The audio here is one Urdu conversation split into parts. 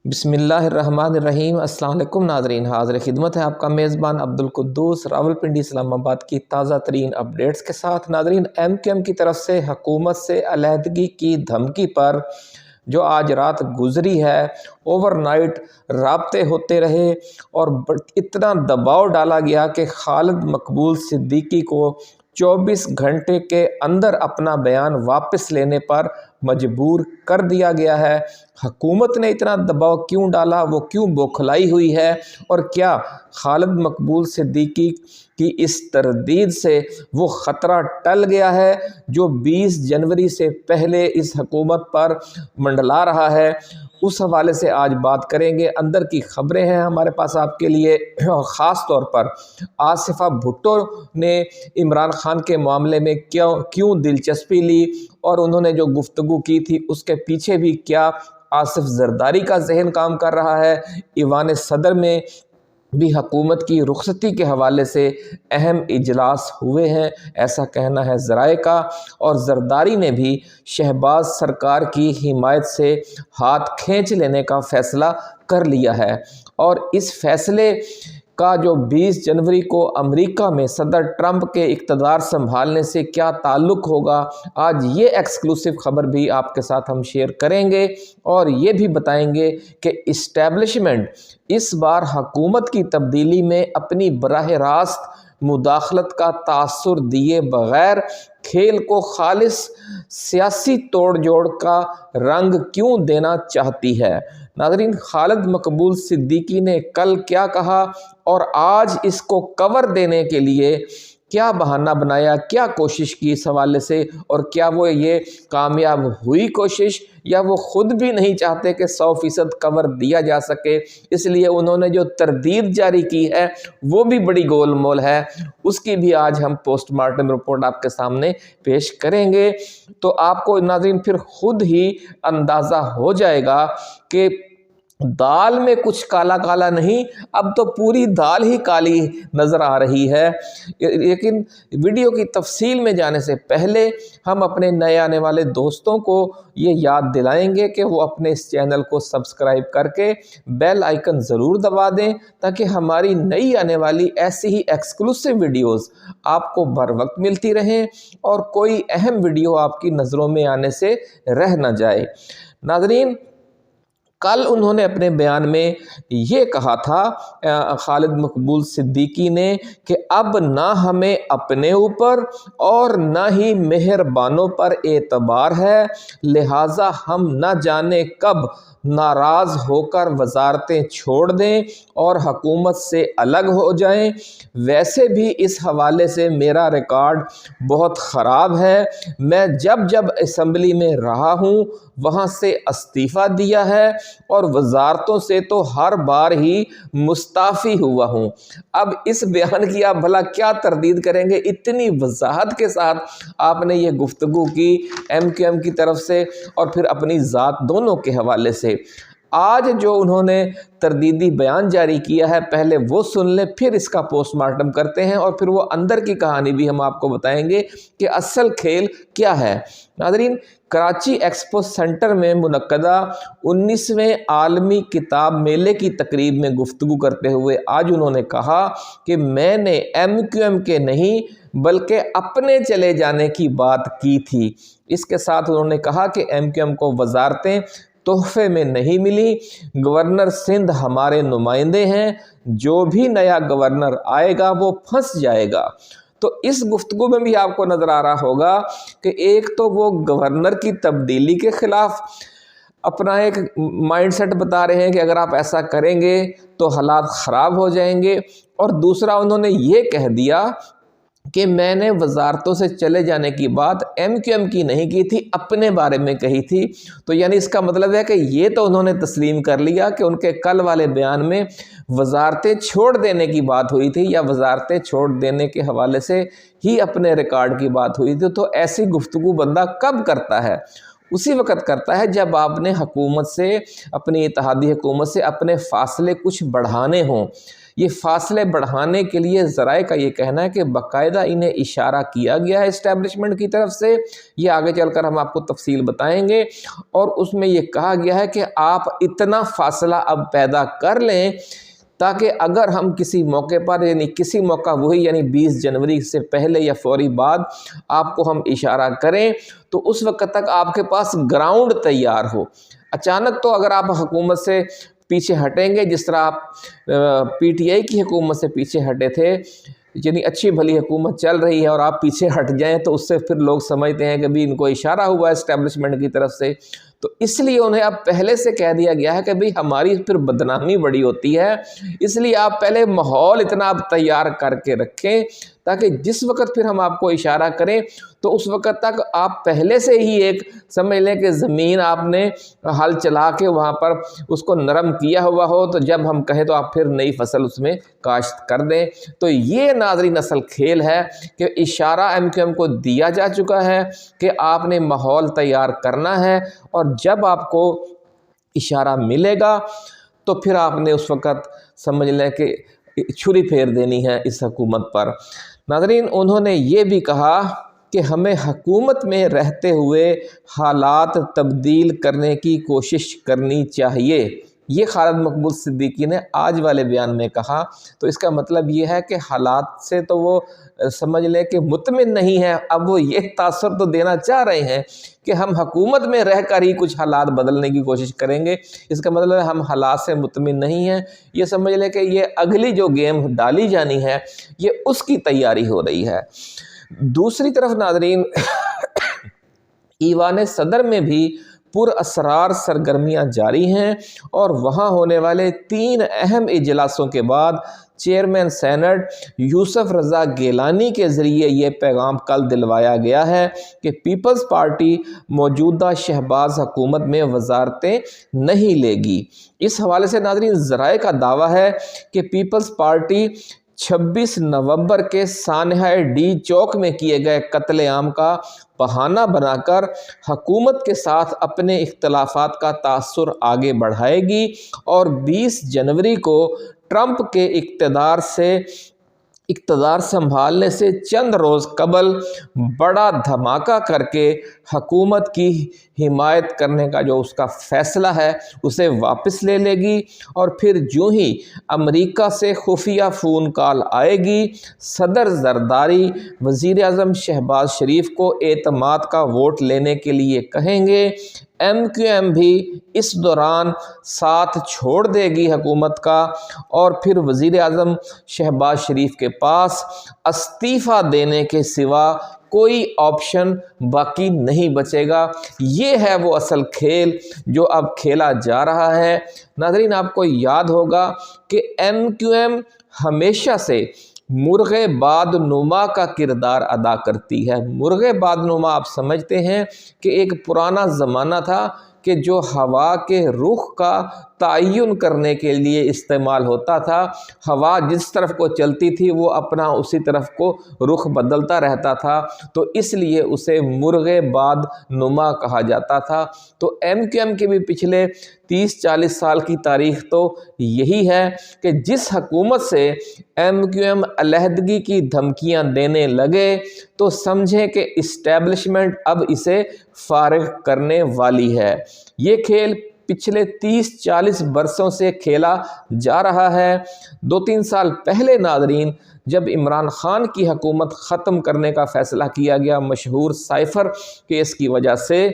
بسم اللہ الرحمن الرحیم۔ السلام علیکم ناظرین، حاضر خدمت ہے آپ کا میزبان عبدالقدوس راولپنڈی اسلام آباد کی تازہ ترین اپڈیٹس کے ساتھ۔ ناظرین، ایم کیو ایم کی طرف سے حکومت سے علیحدگی کی دھمکی پر جو آج رات گزری ہے، اوور نائٹ رابطے ہوتے رہے اور اتنا دباؤ ڈالا گیا کہ خالد مقبول صدیقی کو 24 گھنٹے کے اندر اپنا بیان واپس لینے پر مجبور کر دیا گیا ہے۔ حکومت نے اتنا دباؤ کیوں ڈالا، وہ کیوں بوکھلائی ہوئی ہے، اور کیا خالد مقبول صدیقی کی اس تردید سے وہ خطرہ ٹل گیا ہے جو 20 جنوری سے پہلے اس حکومت پر منڈلا رہا ہے؟ اس حوالے سے آج بات کریں گے۔ اندر کی خبریں ہیں ہمارے پاس آپ کے لیے، اور خاص طور پر آصفہ بھٹو نے عمران خان کے معاملے میں کیوں دلچسپی لی، اور انہوں نے جو گفتگو کی تھی اس کے پیچھے بھی کیا آصف زرداری کا ذہن کام کر رہا ہے۔ ایوان صدر میں بھی حکومت کی رخصتی کے حوالے سے اہم اجلاس ہوئے ہیں، ایسا کہنا ہے ذرائع کا، اور زرداری نے بھی شہباز سرکار کی حمایت سے ہاتھ کھینچ لینے کا فیصلہ کر لیا ہے۔ اور اس فیصلے کا جو 20 جنوری کو امریکہ میں صدر ٹرمپ کے اقتدار سنبھالنے سے کیا تعلق ہوگا، آج یہ ایکسکلوسیو خبر بھی آپ کے ساتھ ہم شیئر کریں گے، اور یہ بھی بتائیں گے کہ اسٹیبلشمنٹ اس بار حکومت کی تبدیلی میں اپنی براہ راست مداخلت کا تاثر دیے بغیر کھیل کو خالص سیاسی توڑ جوڑ کا رنگ کیوں دینا چاہتی ہے۔ ناظرین، خالد مقبول صدیقی نے کل کیا کہا، اور آج اس کو کور دینے کے لیے کیا بہانہ بنایا، کیا کوشش کی اس حوالے سے، اور کیا وہ یہ کامیاب ہوئی کوشش، یا وہ خود بھی نہیں چاہتے کہ 100% کور دیا جا سکے، اس لیے انہوں نے جو تردید جاری کی ہے وہ بھی بڑی گول مول ہے۔ اس کی بھی آج ہم پوسٹ مارٹم رپورٹ آپ کے سامنے پیش کریں گے، تو آپ کو ناظرین پھر خود ہی اندازہ ہو جائے گا کہ دال میں کچھ کالا کالا نہیں، اب تو پوری دال ہی کالی نظر آ رہی ہے۔ لیکن ویڈیو کی تفصیل میں جانے سے پہلے ہم اپنے نئے آنے والے دوستوں کو یہ یاد دلائیں گے کہ وہ اپنے اس چینل کو سبسکرائب کر کے بیل آئیکن ضرور دبا دیں، تاکہ ہماری نئی آنے والی ایسی ہی ایکسکلوسیو ویڈیوز آپ کو بر وقت ملتی رہیں اور کوئی اہم ویڈیو آپ کی نظروں میں آنے سے رہ نہ جائے۔ ناظرین، کل انہوں نے اپنے بیان میں یہ کہا تھا خالد مقبول صدیقی نے کہ اب نہ ہمیں اپنے اوپر اور نہ ہی مہربانوں پر اعتبار ہے، لہٰذا ہم نہ جانے کب ناراض ہو کر وزارتیں چھوڑ دیں اور حکومت سے الگ ہو جائیں۔ ویسے بھی اس حوالے سے میرا ریکارڈ بہت خراب ہے، میں جب اسمبلی میں رہا ہوں وہاں سے استعفیٰ دیا ہے، اور وزارتوں سے تو ہر بار ہی مستعفی ہوا ہوں۔ اب اس بیان کی آپ بھلا کیا تردید کریں گے؟ اتنی وضاحت کے ساتھ آپ نے یہ گفتگو کی ایم کیو ایم کی طرف سے اور پھر اپنی ذات دونوں کے حوالے سے۔ آج جو انہوں نے تردیدی بیان جاری کیا ہے، پہلے وہ سن لیں، پھر اس کا پوسٹ مارٹم کرتے ہیں، اور پھر وہ اندر کی کہانی بھی ہم آپ کو بتائیں گے کہ اصل کھیل کیا ہے۔ ناظرین، کراچی ایکسپو سینٹر میں منعقدہ 19ویں عالمی کتاب میلے کی تقریب میں گفتگو کرتے ہوئے آج انہوں نے کہا کہ میں نے ایم کیو ایم کے نہیں بلکہ اپنے چلے جانے کی بات کی تھی۔ اس کے ساتھ انہوں نے کہا کہ ایم کیو ایم کو وزارتیں تحفے میں نہیں ملی، گورنر سندھ ہمارے نمائندے ہیں، جو بھی نیا گورنر آئے گا وہ پھنس جائے گا۔ تو اس گفتگو میں بھی آپ کو نظر آ رہا ہوگا کہ ایک تو وہ گورنر کی تبدیلی کے خلاف اپنا ایک مائنڈ سیٹ بتا رہے ہیں کہ اگر آپ ایسا کریں گے تو حالات خراب ہو جائیں گے، اور دوسرا انہوں نے یہ کہہ دیا کہ میں نے وزارتوں سے چلے جانے کی بات ایم کیو ایم کی نہیں کی تھی، اپنے بارے میں کہی تھی۔ تو یعنی اس کا مطلب ہے کہ یہ تو انہوں نے تسلیم کر لیا کہ ان کے کل والے بیان میں وزارتیں چھوڑ دینے کی بات ہوئی تھی، یا وزارتیں چھوڑ دینے کے حوالے سے ہی اپنے ریکارڈ کی بات ہوئی تھی۔ تو ایسی گفتگو بندہ کب کرتا ہے؟ اسی وقت کرتا ہے جب آپ نے حکومت سے، اپنی اتحادی حکومت سے اپنے فاصلے کچھ بڑھانے ہوں۔ یہ فاصلے بڑھانے کے لیے ذرائع کا یہ کہنا ہے کہ باقاعدہ انہیں اشارہ کیا گیا ہے اسٹیبلشمنٹ کی طرف سے، یہ آگے چل کر ہم آپ کو تفصیل بتائیں گے، اور اس میں یہ کہا گیا ہے کہ آپ اتنا فاصلہ اب پیدا کر لیں تاکہ اگر ہم کسی موقع پر، یعنی کسی موقع وہی یعنی 20 جنوری سے پہلے یا فوری بعد آپ کو ہم اشارہ کریں تو اس وقت تک آپ کے پاس گراؤنڈ تیار ہو۔ اچانک تو اگر آپ حکومت سے پیچھے ہٹیں گے، جس طرح آپ پی ٹی آئی کی حکومت سے پیچھے ہٹے تھے، یعنی اچھی بھلی حکومت چل رہی ہے اور آپ پیچھے ہٹ جائیں تو اس سے پھر لوگ سمجھتے ہیں کہ بھی ان کو اشارہ ہوا ہے اسٹیبلشمنٹ کی طرف سے، تو اس لیے انہیں اب پہلے سے کہہ دیا گیا ہے کہ بھئی ہماری پھر بدنامی بڑی ہوتی ہے، اس لیے آپ پہلے ماحول اتنا اب تیار کر کے رکھیں تاکہ جس وقت پھر ہم آپ کو اشارہ کریں تو اس وقت تک آپ پہلے سے ہی ایک سمجھ لیں کہ زمین آپ نے ہل چلا کے وہاں پر اس کو نرم کیا ہوا ہو، تو جب ہم کہیں تو آپ پھر نئی فصل اس میں کاشت کر دیں۔ تو یہ ناظرین اصل کھیل ہے کہ اشارہ ایم کیو ایم کو دیا جا چکا ہے کہ آپ نے ماحول تیار کرنا ہے، اور جب آپ کو اشارہ ملے گا تو پھر آپ نے اس وقت سمجھ لیں کہ چھری پھیر دینی ہے اس حکومت پر۔ ناظرین انہوں نے یہ بھی کہا کہ ہمیں حکومت میں رہتے ہوئے حالات تبدیل کرنے کی کوشش کرنی چاہیے، یہ خالد مقبول صدیقی نے آج والے بیان میں کہا۔ تو اس کا مطلب یہ ہے کہ حالات سے تو وہ سمجھ لیں کہ مطمئن نہیں ہے، اب وہ یہ تاثر تو دینا چاہ رہے ہیں کہ ہم حکومت میں رہ کر ہی کچھ حالات بدلنے کی کوشش کریں گے۔ اس کا مطلب ہے ہم حالات سے مطمئن نہیں ہیں، یہ سمجھ لیں کہ یہ اگلی جو گیم ڈالی جانی ہے یہ اس کی تیاری ہو رہی ہے۔ دوسری طرف ناظرین ایوان صدر میں بھی پر اسرار سرگرمیاں جاری ہیں، اور وہاں ہونے والے 3 اہم اجلاسوں کے بعد چیئرمین سینٹ یوسف رضا گیلانی کے ذریعے یہ پیغام کل دلوایا گیا ہے کہ پیپلز پارٹی موجودہ شہباز حکومت میں وزارتیں نہیں لے گی۔ اس حوالے سے ناظرین ذرائع کا دعویٰ ہے کہ پیپلز پارٹی 26 نومبر کے سانحہ ڈی چوک میں کیے گئے قتل عام کا بہانہ بنا کر حکومت کے ساتھ اپنے اختلافات کا تاثر آگے بڑھائے گی، اور 20 جنوری کو ٹرمپ کے اقتدار سنبھالنے سے چند روز قبل بڑا دھماکہ کر کے حکومت کی حمایت کرنے کا جو اس کا فیصلہ ہے اسے واپس لے لے گی، اور پھر جو ہی امریکہ سے خفیہ فون کال آئے گی، صدر زرداری وزیر اعظم شہباز شریف کو اعتماد کا ووٹ لینے کے لیے کہیں گے۔ ایم کیو ایم بھی اس دوران ساتھ چھوڑ دے گی حکومت کا، اور پھر وزیر اعظم شہباز شریف کے پاس استعفیٰ دینے کے سوا کوئی آپشن باقی نہیں بچے گا۔ یہ ہے وہ اصل کھیل جو اب کھیلا جا رہا ہے۔ ناظرین آپ کو یاد ہوگا کہ ایم کیو ایم ہمیشہ سے مرغ باد نما کا کردار ادا کرتی ہے۔ مرغ باد نما آپ سمجھتے ہیں کہ ایک پرانا زمانہ تھا کہ جو ہوا کے رخ کا تعین کرنے کے لیے استعمال ہوتا تھا، ہوا جس طرف کو چلتی تھی وہ اپنا اسی طرف کو رخ بدلتا رہتا تھا، تو اس لیے اسے مرغ باد نما کہا جاتا تھا۔ تو ایم کیو ایم کے بھی پچھلے 30-40 سال کی تاریخ تو یہی ہے کہ جس حکومت سے ایم کیو ایم علیحدگی کی دھمکیاں دینے لگے تو سمجھیں کہ اسٹیبلشمنٹ اب اسے فارغ کرنے والی ہے۔ یہ کھیل پچھلے 30-40 برسوں سے کھیلا جا رہا ہے۔ 2-3 سال پہلے ناظرین جب عمران خان کی حکومت ختم کرنے کا فیصلہ کیا گیا مشہور سائفر کیس کی وجہ سے،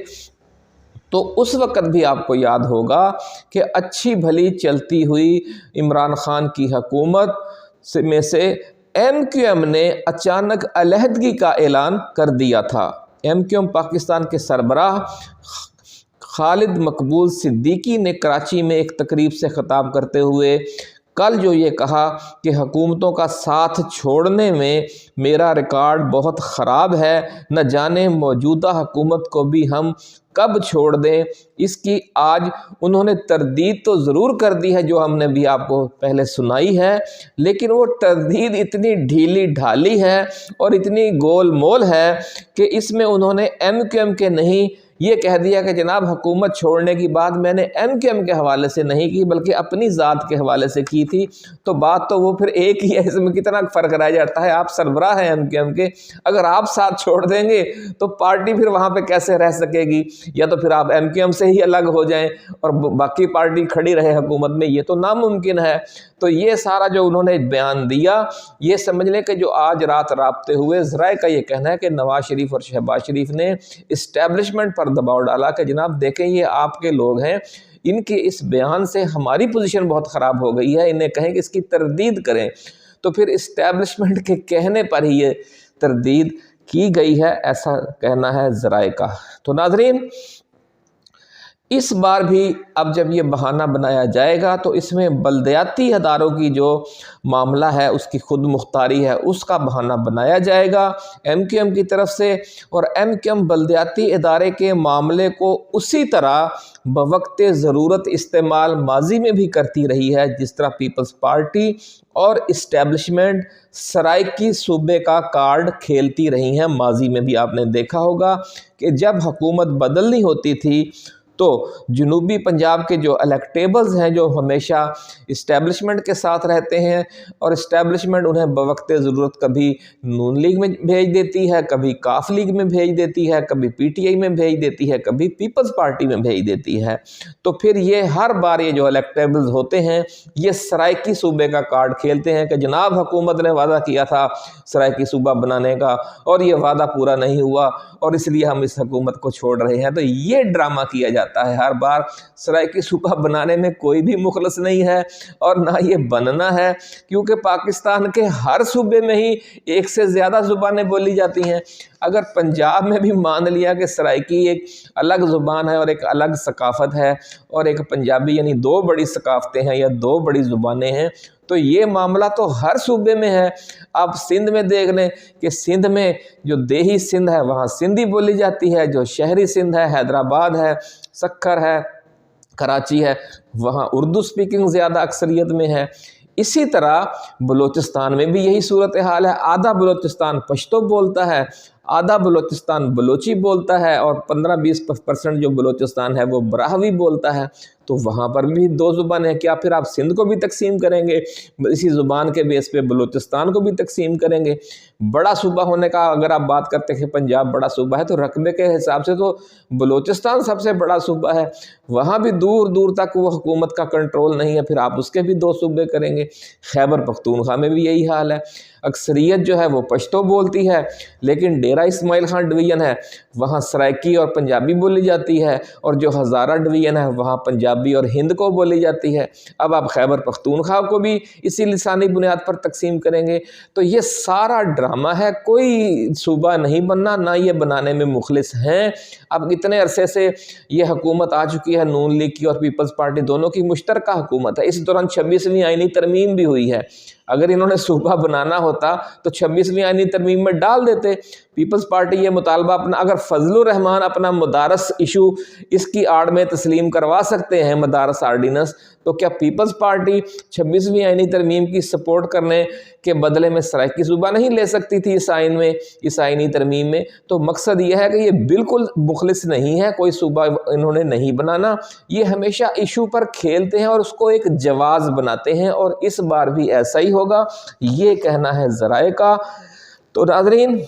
تو اس وقت بھی آپ کو یاد ہوگا کہ اچھی بھلی چلتی ہوئی عمران خان کی حکومت میں سے ایم کیو ایم نے اچانک علیحدگی کا اعلان کر دیا تھا۔ ایم کیو ایم پاکستان کے سربراہ خالد مقبول صدیقی نے کراچی میں ایک تقریب سے خطاب کرتے ہوئے کل جو یہ کہا کہ حکومتوں کا ساتھ چھوڑنے میں میرا ریکارڈ بہت خراب ہے، نہ جانے موجودہ حکومت کو بھی ہم کب چھوڑ دیں۔ اس کی آج انہوں نے تردید تو ضرور کر دی ہے جو ہم نے بھی آپ کو پہلے سنائی ہے، لیکن وہ تردید اتنی ڈھیلی ڈھالی ہے اور اتنی گول مول ہے کہ اس میں انہوں نے ایم کیو ایم کے نہیں یہ کہہ دیا کہ جناب حکومت چھوڑنے کی بات میں نے ایم کیو ایم کے حوالے سے نہیں کی بلکہ اپنی ذات کے حوالے سے کی تھی، تو بات تو وہ پھر ایک ہی ہے، اس میں کتنا فرق رہ جاتا ہے۔ آپ سربراہ ہیں ایم کیو ایم کے، اگر آپ ساتھ چھوڑ دیں گے تو پارٹی پھر وہاں پہ کیسے رہ سکے گی؟ یا تو پھر آپ ایم کیو ایم سے ہی الگ ہو جائیں اور باقی پارٹی کھڑی رہے حکومت میں، یہ تو ناممکن ہے۔ تو یہ سارا جو انہوں نے بیان دیا، یہ سمجھ لیں کہ جو آج رات رابطے ہوئے، ذرائع کا یہ کہنا ہے کہ نواز شریف اور شہباز شریف نے اسٹیبلشمنٹ پر دباؤ ڈالا کہ جناب دیکھیں یہ آپ کے لوگ ہیں، ان کے اس بیان سے ہماری پوزیشن بہت خراب ہو گئی ہے، انہیں کہیں کہ اس کی تردید کریں۔ تو پھر اسٹیبلشمنٹ کے کہنے پر ہی یہ تردید کی گئی ہے، ایسا کہنا ہے ذرائع کا۔ تو ناظرین، اس بار بھی اب جب یہ بہانہ بنایا جائے گا تو اس میں بلدیاتی اداروں کی جو معاملہ ہے، اس کی خود مختاری ہے، اس کا بہانہ بنایا جائے گا ایم کیو ایم کی طرف سے، اور ایم کیو ایم بلدیاتی ادارے کے معاملے کو اسی طرح بوقت ضرورت استعمال ماضی میں بھی کرتی رہی ہے جس طرح پیپلز پارٹی اور اسٹیبلشمنٹ سرائیکی صوبے کا کارڈ کھیلتی رہی ہیں۔ ماضی میں بھی آپ نے دیکھا ہوگا کہ جب حکومت بدلنی ہوتی تھی تو جنوبی پنجاب کے جو الیکٹیبلز ہیں، جو ہمیشہ اسٹیبلشمنٹ کے ساتھ رہتے ہیں، اور اسٹیبلشمنٹ انہیں بوقت ضرورت کبھی نون لیگ میں بھیج دیتی ہے، کبھی کاف لیگ میں بھیج دیتی ہے، کبھی پی ٹی آئی میں بھیج دیتی ہے، کبھی پیپلز پارٹی میں بھیج دیتی ہے، تو پھر یہ ہر بار یہ جو الیکٹیبلز ہوتے ہیں یہ سرائیکی صوبے کا کارڈ کھیلتے ہیں کہ جناب حکومت نے وعدہ کیا تھا سرائیکی صوبہ بنانے کا اور یہ وعدہ پورا نہیں ہوا اور اس لیے ہم اس حکومت کو چھوڑ رہے ہیں۔ تو یہ ڈرامہ کیا جاتا ہے ہر بار۔ سرائیکی صوبہ بنانے میں کوئی بھی مخلص نہیں ہے اور نہ یہ بننا ہے، کیونکہ پاکستان کے ہر صوبے میں ہی ایک سے زیادہ زبانیں بولی جاتی ہیں۔ اگر پنجاب میں بھی مان لیا کہ سرائیکی ایک الگ زبان ہے اور ایک الگ ثقافت ہے اور ایک پنجابی، یعنی دو بڑی ثقافتیں ہیں یا دو بڑی زبانیں ہیں، تو یہ معاملہ تو ہر صوبے میں ہے۔ آپ سندھ میں دیکھ لیں کہ سندھ میں جو دیہی سندھ ہے وہاں سندھی بولی جاتی ہے، جو شہری سندھ ہے، حیدرآباد ہے، سکھر ہے، کراچی ہے، وہاں اردو سپیکنگ زیادہ اکثریت میں ہے۔ اسی طرح بلوچستان میں بھی یہی صورتحال ہے، آدھا بلوچستان پشتو بولتا ہے، آدھا بلوچستان بلوچی بولتا ہے، اور 15-20% جو بلوچستان ہے وہ براہوی بولتا ہے۔ تو وہاں پر بھی دو زبانیں ہیں۔ کیا پھر آپ سندھ کو بھی تقسیم کریں گے اسی زبان کے بیس پہ؟ بلوچستان کو بھی تقسیم کریں گے؟ بڑا صوبہ ہونے کا اگر آپ بات کرتے ہیں کہ پنجاب بڑا صوبہ ہے، تو رقبے کے حساب سے تو بلوچستان سب سے بڑا صوبہ ہے، وہاں بھی دور دور تک وہ حکومت کا کنٹرول نہیں ہے، پھر آپ اس کے بھی دو صوبے کریں گے۔ خیبر پختونخوا میں بھی یہی حال ہے، اکثریت جو ہے وہ پشتو بولتی ہے، لیکن ڈیرہ اسماعیل خان ڈویژن ہے وہاں سرائیکی اور پنجابی بولی جاتی ہے، اور جو ہزارہ ڈویژن ہے وہاں پنجابی اور ہند کو بولی جاتی ہے۔ اب آپ خیبر پختونخوا کو بھی اسی لسانی بنیاد پر تقسیم کریں گے۔ تو یہ سارا ڈرامہ ہے، کوئی صوبہ نہیں بننا، نہ یہ بنانے میں مخلص ہیں۔ اب اتنے عرصے سے یہ حکومت آ چکی ہے، نون لیگ کی اور پیپلز پارٹی دونوں کی مشترکہ حکومت ہے، اس دوران 26ویں آئینی ترمیم بھی ہوئی ہے۔ اگر انہوں نے صوبہ بنانا ہوتا تو 26ویں آئینی ترمیم میں ڈال دیتے۔ پیپلز پارٹی یہ مطالبہ اپنا، اگر فضل الرحمان اپنا مدارس ایشو اس کی آڑ میں تسلیم کروا سکتے ہیں، مدارس آرڈیننس، تو کیا پیپلز پارٹی 26ویں آئینی ترمیم کی سپورٹ کرنے کے بدلے میں سرائیکی صوبہ نہیں لے سکتی تھی اس آئین میں، اس آئینی ترمیم میں؟ تو مقصد یہ ہے کہ یہ بالکل مخلص نہیں ہے، کوئی صوبہ انہوں نے نہیں بنانا، یہ ہمیشہ ایشو پر کھیلتے ہیں اور اس کو ایک جواز بناتے ہیں، اور اس بار بھی ایسا ہی ہوگا، یہ کہنا ہے ذرائع کا۔ تو ناظرین،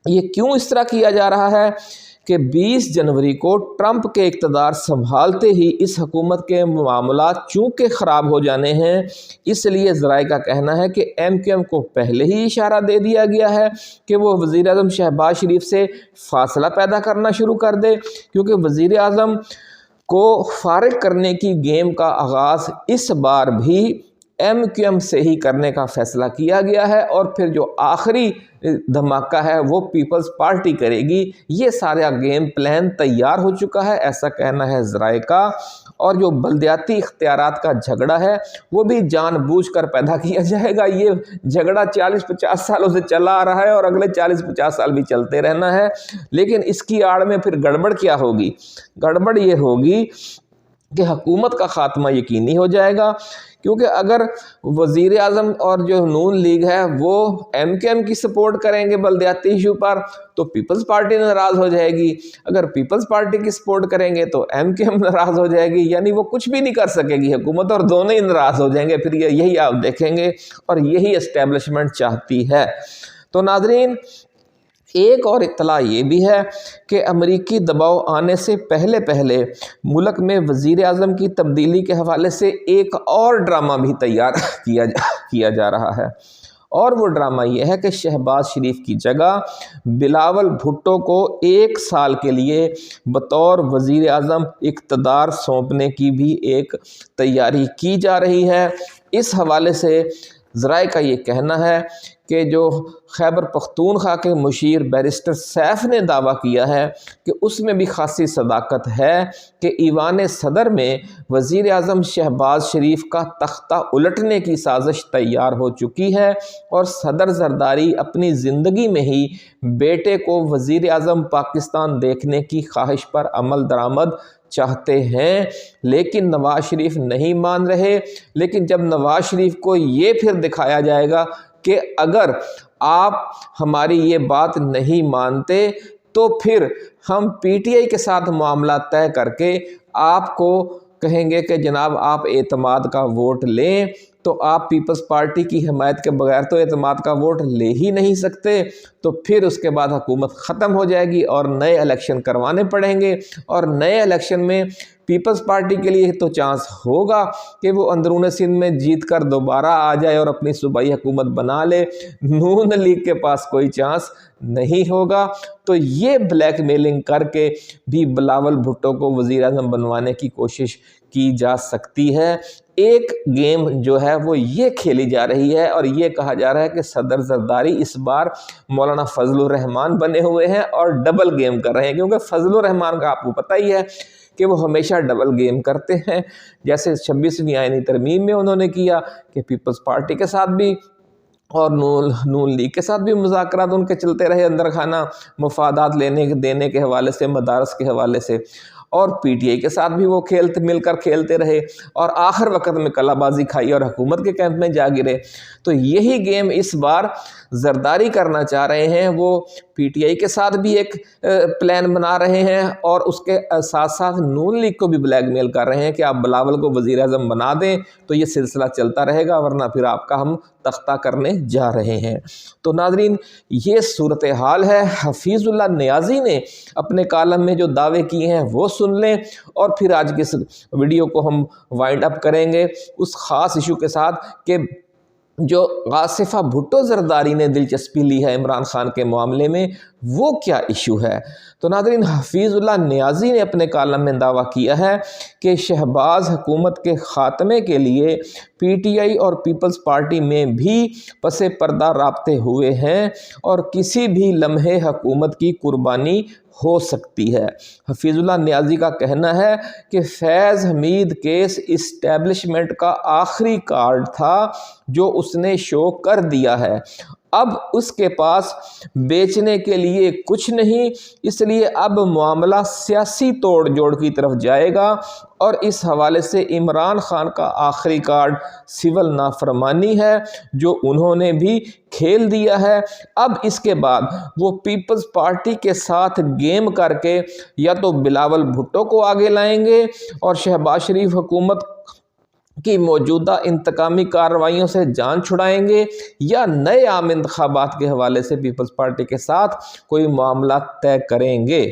یہ کیوں اس طرح کیا جا رہا ہے کہ 20 جنوری کو ٹرمپ کے اقتدار سنبھالتے ہی اس حکومت کے معاملات چونکہ خراب ہو جانے ہیں، اس لیے ذرائع کا کہنا ہے کہ ایم کیو ایم کو پہلے ہی اشارہ دے دیا گیا ہے کہ وہ وزیر اعظم شہباز شریف سے فاصلہ پیدا کرنا شروع کر دے، کیونکہ وزیر اعظم کو فارغ کرنے کی گیم کا آغاز اس بار بھی ایم کیو ایم سے ہی کرنے کا فیصلہ کیا گیا ہے، اور پھر جو آخری دھماکہ ہے وہ پیپلز پارٹی کرے گی۔ یہ سارا گیم پلان تیار ہو چکا ہے، ایسا کہنا ہے ذرائع کا۔ اور جو بلدیاتی اختیارات کا جھگڑا ہے وہ بھی جان بوجھ کر پیدا کیا جائے گا۔ یہ جھگڑا 40-50 سالوں سے چلا آ رہا ہے اور اگلے 40-50 سال بھی چلتے رہنا ہے، لیکن اس کی آڑ میں پھر گڑبڑ کیا ہوگی؟ گڑبڑ یہ ہوگی کہ حکومت کا خاتمہ یقینی ہو جائے گا، کیونکہ اگر وزیر اعظم اور جو نون لیگ ہے وہ ایم کے ایم کی سپورٹ کریں گے بلدیاتی ایشو پر تو پیپلز پارٹی ناراض ہو جائے گی، اگر پیپلز پارٹی کی سپورٹ کریں گے تو ایم کے ایم ناراض ہو جائے گی، یعنی وہ کچھ بھی نہیں کر سکے گی حکومت، اور دونوں ہی ناراض ہو جائیں گے، پھر یہی آپ دیکھیں گے، اور یہی اسٹیبلشمنٹ چاہتی ہے۔ تو ناظرین، ایک اور اطلاع یہ بھی ہے کہ امریکی دباؤ آنے سے پہلے ملک میں وزیر اعظم کی تبدیلی کے حوالے سے ایک اور ڈرامہ بھی تیار کیا جا رہا ہے، اور وہ ڈرامہ یہ ہے کہ شہباز شریف کی جگہ بلاول بھٹو کو 1 سال کے لیے بطور وزیر اعظم اقتدار سونپنے کی بھی ایک تیاری کی جا رہی ہے۔ اس حوالے سے ذرائع کا یہ کہنا ہے کہ جو خیبر پختونخوا کے مشیر بیرسٹر سیف نے دعویٰ کیا ہے کہ اس میں بھی خاصی صداقت ہے کہ ایوان صدر میں وزیر اعظم شہباز شریف کا تختہ الٹنے کی سازش تیار ہو چکی ہے، اور صدر زرداری اپنی زندگی میں ہی بیٹے کو وزیر اعظم پاکستان دیکھنے کی خواہش پر عمل درآمد چاہتے ہیں، لیکن نواز شریف نہیں مان رہے۔ لیکن جب نواز شریف کو یہ پھر دکھایا جائے گا کہ اگر آپ ہماری یہ بات نہیں مانتے تو پھر ہم پی ٹی آئی کے ساتھ معاملہ طے کر کے آپ کو کہیں گے کہ جناب آپ اعتماد کا ووٹ لیں، تو آپ پیپلز پارٹی کی حمایت کے بغیر تو اعتماد کا ووٹ لے ہی نہیں سکتے، تو پھر اس کے بعد حکومت ختم ہو جائے گی اور نئے الیکشن کروانے پڑیں گے، اور نئے الیکشن میں پیپلز پارٹی کے لیے تو چانس ہوگا کہ وہ اندرون سندھ میں جیت کر دوبارہ آ جائے اور اپنی صوبائی حکومت بنا لے، نون لیگ کے پاس کوئی چانس نہیں ہوگا۔ تو یہ بلیک میلنگ کر کے بھی بلاول بھٹو کو وزیر اعظم بنوانے کی کوشش کی جا سکتی ہے۔ ایک گیم جو ہے وہ یہ کھیلی جا رہی ہے، اور یہ کہا جا رہا ہے کہ صدر زرداری اس بار مولانا فضل الرحمان بنے ہوئے ہیں اور ڈبل گیم کر رہے ہیں، کیونکہ فضل الرحمان کا آپ کو پتہ ہی ہے کہ وہ ہمیشہ ڈبل گیم کرتے ہیں، جیسے 26ویں آئینی ترمیم میں انہوں نے کیا کہ پیپلز پارٹی کے ساتھ بھی اور نون لیگ کے ساتھ بھی مذاکرات ان کے چلتے رہے اندر خانہ، مفادات دینے کے حوالے سے، مدارس کے حوالے سے، اور پی ٹی آئی کے ساتھ بھی وہ مل کر کھیلتے رہے، اور آخر وقت میں کلا بازی کھائی اور حکومت کے کیمپ میں جا گرے۔ تو یہی گیم اس بار زرداری کرنا چاہ رہے ہیں، وہ پی ٹی آئی کے ساتھ بھی ایک پلان بنا رہے ہیں، اور اس کے ساتھ ساتھ نون لیگ کو بھی بلیک میل کر رہے ہیں کہ آپ بلاول کو وزیر اعظم بنا دیں تو یہ سلسلہ چلتا رہے گا، ورنہ پھر آپ کا ہم تختہ کرنے جا رہے ہیں۔ تو ناظرین، یہ صورتحال ہے۔ حفیظ اللہ نیازی نے اپنے کالم میں جو دعوے کیے ہیں وہ سن لیں، اور پھر آج کی اس ویڈیو کو ہم وائنڈ اپ کریں گے اس خاص ایشو کے ساتھ کہ جو آصفہ بھٹو زرداری نے دلچسپی لی ہے عمران خان کے معاملے میں، وہ کیا ایشو ہے۔ تو ناظرین، حفیظ اللہ نیازی نے اپنے کالم میں دعویٰ کیا ہے کہ شہباز حکومت کے خاتمے کے لیے پی ٹی آئی اور پیپلز پارٹی میں بھی پس پردہ رابطے ہوئے ہیں، اور کسی بھی لمحے حکومت کی قربانی ہو سکتی ہے۔ حفیظ اللہ نیازی کا کہنا ہے کہ فیض حمید کیس اسٹیبلشمنٹ کا آخری کارڈ تھا جو اس نے شو کر دیا ہے، اب اس کے پاس بیچنے کے لیے کچھ نہیں، اس لیے اب معاملہ سیاسی توڑ جوڑ کی طرف جائے گا، اور اس حوالے سے عمران خان کا آخری کارڈ سول نافرمانی ہے جو انہوں نے بھی کھیل دیا ہے۔ اب اس کے بعد وہ پیپلز پارٹی کے ساتھ گیم کر کے یا تو بلاول بھٹو کو آگے لائیں گے اور شہباز شریف حکومت کی موجودہ انتقامی کارروائیوں سے جان چھڑائیں گے، یا نئے عام انتخابات کے حوالے سے پیپلز پارٹی کے ساتھ کوئی معاملہ طے کریں گے۔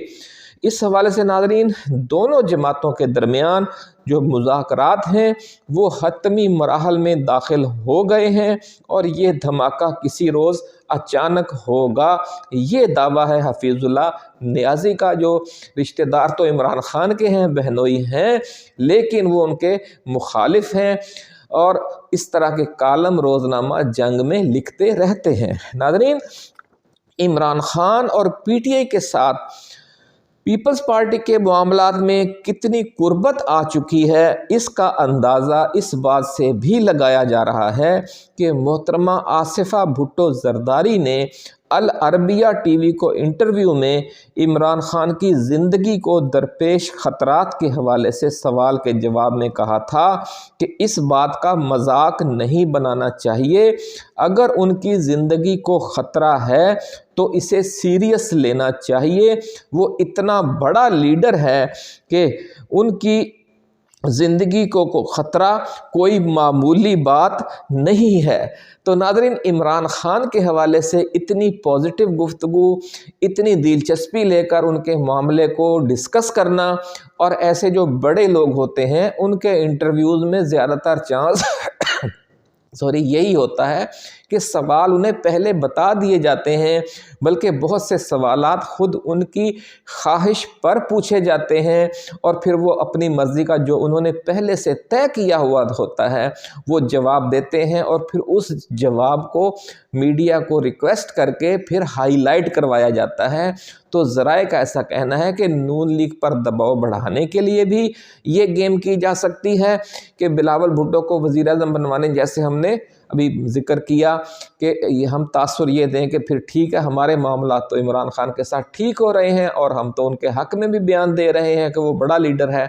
اس حوالے سے ناظرین، دونوں جماعتوں کے درمیان جو مذاکرات ہیں وہ حتمی مراحل میں داخل ہو گئے ہیں، اور یہ دھماکہ کسی روز اچانک ہوگا، یہ دعویٰ ہے حفیظ اللہ نیازی کا، جو رشتہ دار تو عمران خان کے ہیں، بہنوئی ہیں، لیکن وہ ان کے مخالف ہیں، اور اس طرح کے کالم روزنامہ جنگ میں لکھتے رہتے ہیں۔ ناظرین، عمران خان اور پی ٹی آئی کے ساتھ پیپلز پارٹی کے معاملات میں کتنی قربت آ چکی ہے، اس کا اندازہ اس بات سے بھی لگایا جا رہا ہے کہ محترمہ آصفہ بھٹو زرداری نے العربیہ ٹی وی کو انٹرویو میں عمران خان کی زندگی کو درپیش خطرات کے حوالے سے سوال کے جواب میں کہا تھا کہ اس بات کا مذاق نہیں بنانا چاہیے، اگر ان کی زندگی کو خطرہ ہے تو اسے سیریس لینا چاہیے، وہ اتنا بڑا لیڈر ہے کہ ان کی زندگی کو خطرہ کوئی معمولی بات نہیں ہے۔ تو ناظرین، عمران خان کے حوالے سے اتنی پازیٹیو گفتگو، اتنی دلچسپی لے کر ان کے معاملے کو ڈسکس کرنا، اور ایسے جو بڑے لوگ ہوتے ہیں ان کے انٹرویوز میں زیادہ تر چانس یہی ہوتا ہے کہ سوال انہیں پہلے بتا دیے جاتے ہیں، بلکہ بہت سے سوالات خود ان کی خواہش پر پوچھے جاتے ہیں، اور پھر وہ اپنی مرضی کا جو انہوں نے پہلے سے طے کیا ہوا ہوتا ہے وہ جواب دیتے ہیں، اور پھر اس جواب کو میڈیا کو ریکویسٹ کر کے پھر ہائی لائٹ کروایا جاتا ہے۔ تو ذرائع کا ایسا کہنا ہے کہ نون لیگ پر دباؤ بڑھانے کے لیے بھی یہ گیم کی جا سکتی ہے کہ بلاول بھٹو کو وزیر اعظم بنوانے، جیسے ہم نے ابھی ذکر کیا کہ ہم تاثر یہ دیں کہ پھر ٹھیک ہے، ہمارے معاملات تو عمران خان کے ساتھ ٹھیک ہو رہے ہیں اور ہم تو ان کے حق میں بھی بیان دے رہے ہیں کہ وہ بڑا لیڈر ہے،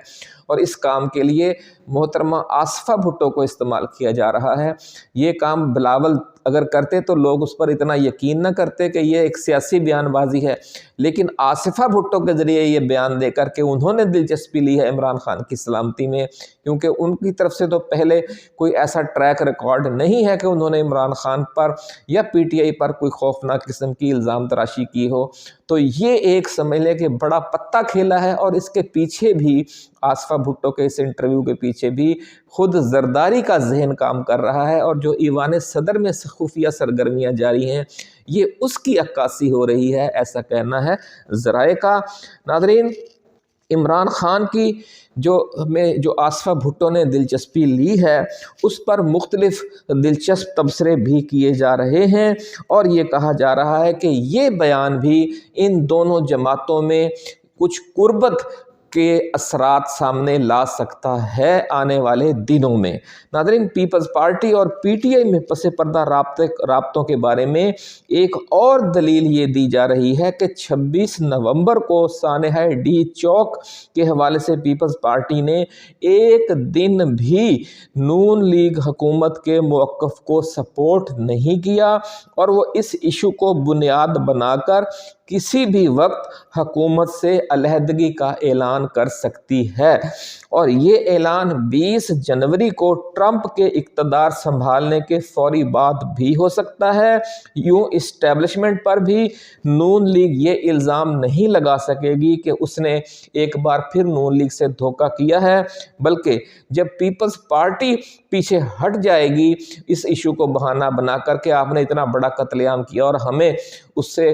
اور اس کام کے لیے محترمہ آصفہ بھٹو کو استعمال کیا جا رہا ہے۔ یہ کام بلاول اگر کرتے تو لوگ اس پر اتنا یقین نہ کرتے کہ یہ ایک سیاسی بیان بازی ہے، لیکن آصفہ بھٹو کے ذریعے یہ بیان دے کر کے انہوں نے دلچسپی لی ہے عمران خان کی سلامتی میں، کیونکہ ان کی طرف سے تو پہلے کوئی ایسا ٹریک ریکارڈ نہیں ہے کہ انہوں نے عمران خان پر یا پی ٹی آئی پر کوئی خوفناک قسم کی الزام تراشی کی ہو۔ تو یہ ایک سمجھ لیں کہ بڑا پتہ کھیلا ہے، اور اس کے پیچھے بھی آصفہ بھٹو کے اس انٹرویو کے پیچھے بھی خود زرداری کا ذہن کام کر رہا ہے، اور جو ایوان صدر میں خفیہ سرگرمیاں جاری ہیں یہ اس کی عکاسی ہو رہی ہے، ایسا کہنا ہے ذرائع کا۔ ناظرین، عمران خان کی جو آصفہ بھٹو نے دلچسپی لی ہے اس پر مختلف دلچسپ تبصرے بھی کیے جا رہے ہیں، اور یہ کہا جا رہا ہے کہ یہ بیان بھی ان دونوں جماعتوں میں کچھ قربت کے اثرات سامنے لا سکتا ہے آنے والے دنوں میں۔ ناظرین، پیپلز پارٹی اور پی ٹی آئی میں پس پردہ رابطوں کے بارے میں ایک اور دلیل یہ دی جا رہی ہے کہ 26 نومبر کو سانحہ ڈی چوک کے حوالے سے پیپلز پارٹی نے ایک دن بھی نون لیگ حکومت کے موقف کو سپورٹ نہیں کیا، اور وہ اس ایشو کو بنیاد بنا کر کسی بھی وقت حکومت سے علیحدگی کا اعلان کر سکتی ہے، اور یہ اعلان 20 جنوری کو ٹرمپ کے اقتدار سنبھالنے کے فوری بعد بھی ہو سکتا ہے۔ یوں اسٹیبلشمنٹ پر بھی نون لیگ یہ الزام نہیں لگا سکے گی کہ اس نے ایک بار پھر نون لیگ سے دھوکہ کیا ہے، بلکہ جب پیپلز پارٹی پیچھے ہٹ جائے گی اس ایشو کو بہانہ بنا کر کہ آپ نے اتنا بڑا قتل عام کیا اور ہمیں اس سے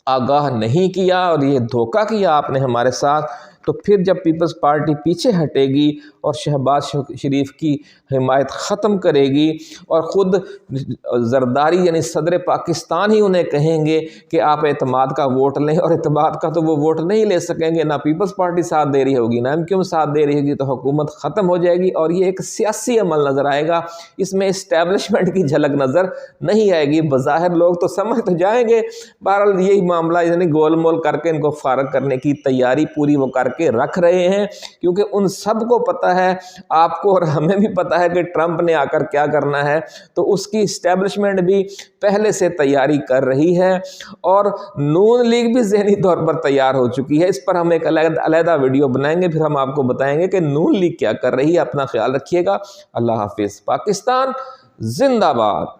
آگاہ نہیں کیا اور یہ دھوکہ کیا آپ نے ہمارے ساتھ، تو پھر جب پیپلز پارٹی پیچھے ہٹے گی اور شہباز شریف کی حمایت ختم کرے گی اور خود زرداری یعنی صدر پاکستان ہی انہیں کہیں گے کہ آپ اعتماد کا ووٹ لیں، اور اعتماد کا تو وہ ووٹ نہیں لے سکیں گے، نہ پیپلز پارٹی ساتھ دے رہی ہوگی نہ ایم کیو ایم ساتھ دے رہی ہوگی، تو حکومت ختم ہو جائے گی، اور یہ ایک سیاسی عمل نظر آئے گا، اس میں اسٹیبلشمنٹ کی جھلک نظر نہیں آئے گی۔ بظاہر لوگ تو سمجھ تو جائیں گے، بہرحال یہی معاملہ یعنی گول مول کر کے ان کو فارغ کرنے کی تیاری پوری وہ کر کے رکھ رہے ہیں، کیونکہ ان سب کو پتہ ہے، آپ کو اور ہمیں بھی پتہ ہے کہ ٹرمپ نے آ کر کیا کرنا ہے، تو اس کی اسٹیبلشمنٹ بھی پہلے سے تیاری کر رہی ہے، اور نون لیگ بھی ذہنی طور پر تیار ہو چکی ہے۔ اس پر ہم ایک علیحدہ ویڈیو بنائیں گے، پھر ہم آپ کو بتائیں گے کہ نون لیگ کیا کر رہی ہے۔ اپنا خیال رکھیے گا، اللہ حافظ۔ پاکستان زندہ باد۔